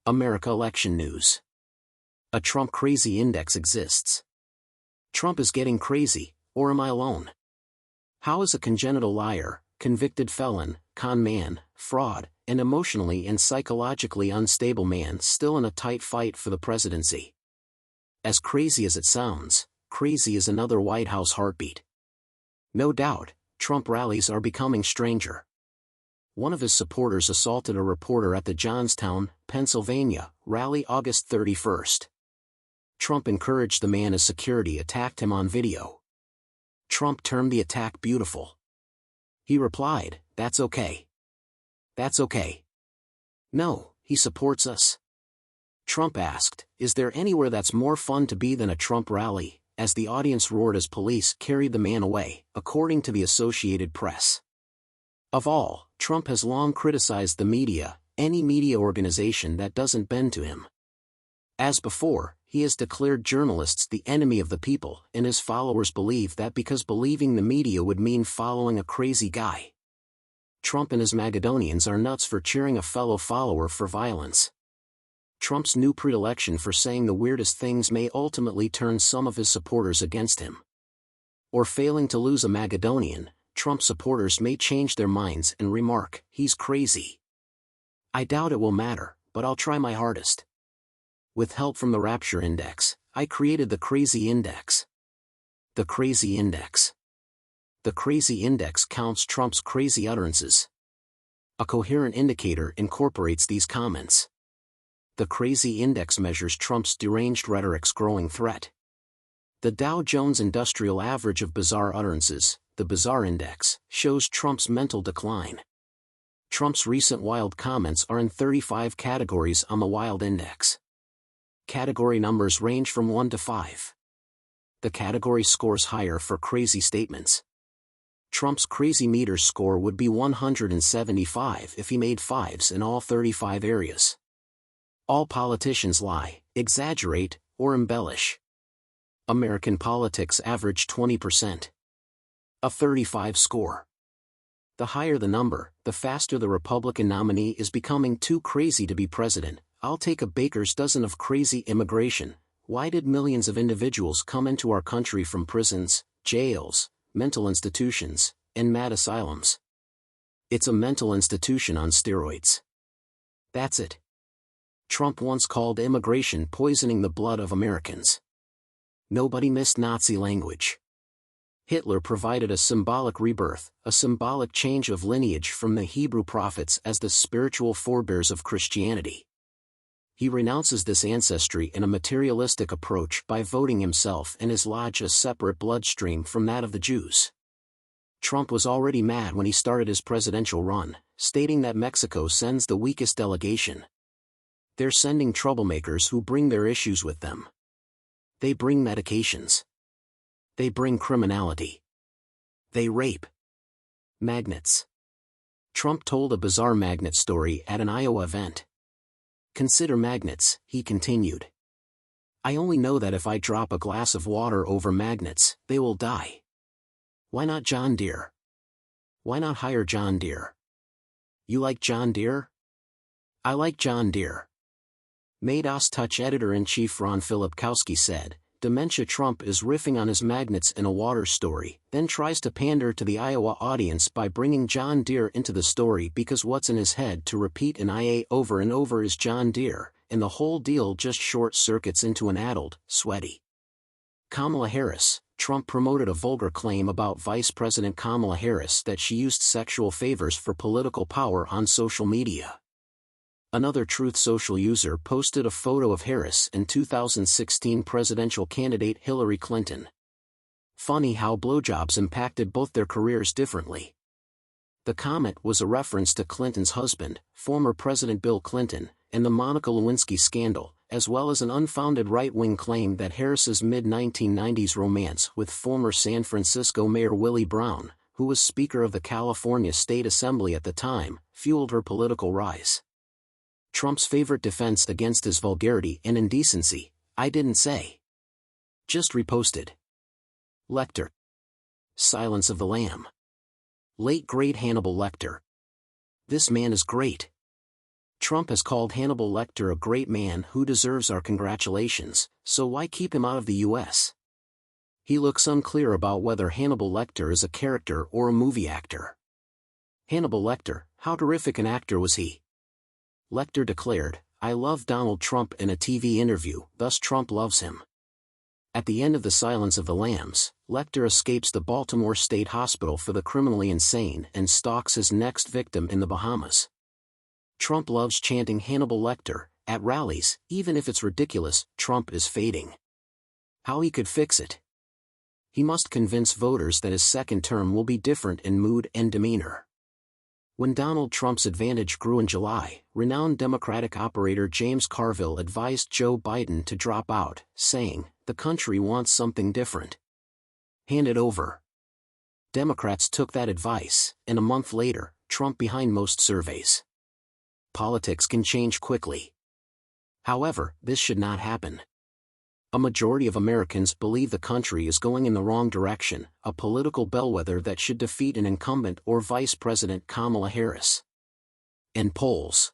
America election news. A Trump crazy index exists. Trump is getting crazy, or am I alone? How is a congenital liar, convicted felon, con man, fraud, and emotionally and psychologically unstable man still in a tight fight for the presidency? As crazy as it sounds, crazy is another White House heartbeat. No doubt, Trump rallies are becoming stranger. One of his supporters assaulted a reporter at the Johnstown, Pennsylvania, rally August 31st. Trump encouraged the man as security attacked him on video. Trump termed the attack beautiful. He replied, "That's okay. That's okay." No, he supports us. Trump asked, "Is there anywhere that's more fun to be than a Trump rally?" as the audience roared as police carried the man away, according to the Associated Press. Of all, Trump has long criticized the media, any media organization that doesn't bend to him. As before, he has declared journalists the enemy of the people, and his followers believe that because believing the media would mean following a crazy guy. Trump and his Magadonians are nuts for cheering a fellow follower for violence. Trump's new predilection for saying the weirdest things may ultimately turn some of his supporters against him. Or failing to lose a Magadonian, Trump supporters may change their minds and remark, "He's crazy." I doubt it will matter, but I'll try my hardest. With help from the Rapture Index, I created the Crazy Index. The Crazy Index. The Crazy Index counts Trump's crazy utterances. A coherent indicator incorporates these comments. The Crazy Index measures Trump's deranged rhetoric's growing threat. The Dow Jones Industrial Average of Bizarre Utterances, the Bizarre Index, shows Trump's mental decline. Trump's recent wild comments are in 35 categories on the Wild Index. Category numbers range from 1 to 5. The category scores higher for crazy statements. Trump's crazy meter score would be 175 if he made fives in all 35 areas. All politicians lie, exaggerate, or embellish. American politics average 20%. A 35 score. The higher the number, the faster the Republican nominee is becoming too crazy to be president. I'll take a baker's dozen of crazy immigration. Why did millions of individuals come into our country from prisons, jails, mental institutions, and mad asylums? It's a mental institution on steroids. That's it. Trump once called immigration poisoning the blood of Americans. Nobody missed Nazi language. Hitler provided a symbolic rebirth, a symbolic change of lineage from the Hebrew prophets as the spiritual forebears of Christianity. He renounces this ancestry in a materialistic approach by voting himself and his lodge a separate bloodstream from that of the Jews. Trump was already mad when he started his presidential run, stating that Mexico sends the weakest delegation. They're sending troublemakers who bring their issues with them. They bring medications. They bring criminality. They rape. Magnets. Trump told a bizarre magnet story at an Iowa event. "Consider magnets," he continued. "I only know that if I drop a glass of water over magnets, they will die. Why not John Deere? Why not hire John Deere? You like John Deere? I like John Deere." Meidos Touch editor-in-chief Ron Filipkowski said, "Dementia Trump is riffing on his magnets in a water story, then tries to pander to the Iowa audience by bringing John Deere into the story because what's in his head to repeat in IA over and over is John Deere, and the whole deal just short-circuits into an addled, sweaty." Kamala Harris. Trump promoted a vulgar claim about Vice President Kamala Harris that she used sexual favors for political power on social media. Another Truth Social user posted a photo of Harris and 2016 presidential candidate Hillary Clinton. Funny how blowjobs impacted both their careers differently. The comment was a reference to Clinton's husband, former President Bill Clinton, and the Monica Lewinsky scandal, as well as an unfounded right-wing claim that Harris's mid-1990s romance with former San Francisco Mayor Willie Brown, who was Speaker of the California State Assembly at the time, fueled her political rise. Trump's favorite defense against his vulgarity and indecency: "I didn't say. Just reposted." Lecter. Silence of the Lamb. Late great Hannibal Lecter. This man is great. Trump has called Hannibal Lecter a great man who deserves our congratulations, so why keep him out of the U.S.? He looks unclear about whether Hannibal Lecter is a character or a movie actor. Hannibal Lecter, how terrific an actor was he? Lecter declared, "I love Donald Trump" in a TV interview, thus Trump loves him. At the end of The Silence of the Lambs, Lecter escapes the Baltimore State Hospital for the criminally insane and stalks his next victim in the Bahamas. Trump loves chanting Hannibal Lecter at rallies, even if it's ridiculous. Trump is fading. How he could fix it? He must convince voters that his second term will be different in mood and demeanor. When Donald Trump's advantage grew in July, renowned Democratic operator James Carville advised Joe Biden to drop out, saying, "The country wants something different. Hand it over." Democrats took that advice, and a month later, Trump behind most surveys. Politics can change quickly. However, this should not happen. A majority of Americans believe the country is going in the wrong direction, a political bellwether that should defeat an incumbent or Vice President Kamala Harris. And polls.